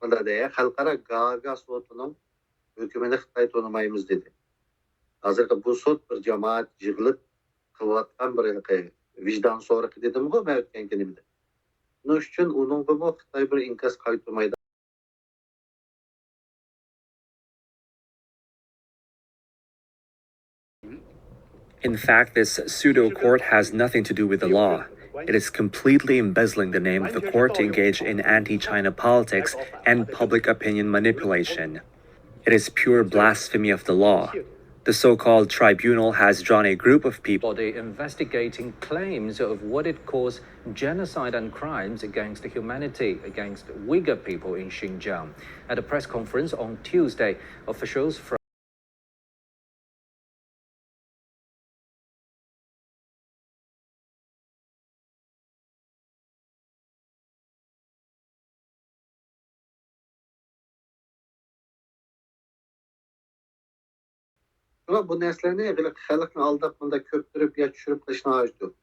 Malada xalqara Gaaga sotining hükümeti Xitay tanımayımız dedi. Hazırda bu sot bir cemaat yığılıp kıvatkan bir vicdan sonraki dedim bu ben ötken kendimde. Bunun için onun bu Xitay bir inkas kayıtlamaydı. In fact, this pseudo-court has nothing to do with the law. It is completely embezzling the name of the court to engage in anti-China politics and public opinion manipulation. It is pure blasphemy of the law. The so-called tribunal has drawn a group of people investigating claims of what it calls genocide and crimes against humanity against Uyghur people in Xinjiang. At a press conference on Tuesday, officials from Bu neslerini xalqni aldap bunda köptürüp ya düşürüp kılışına hacı.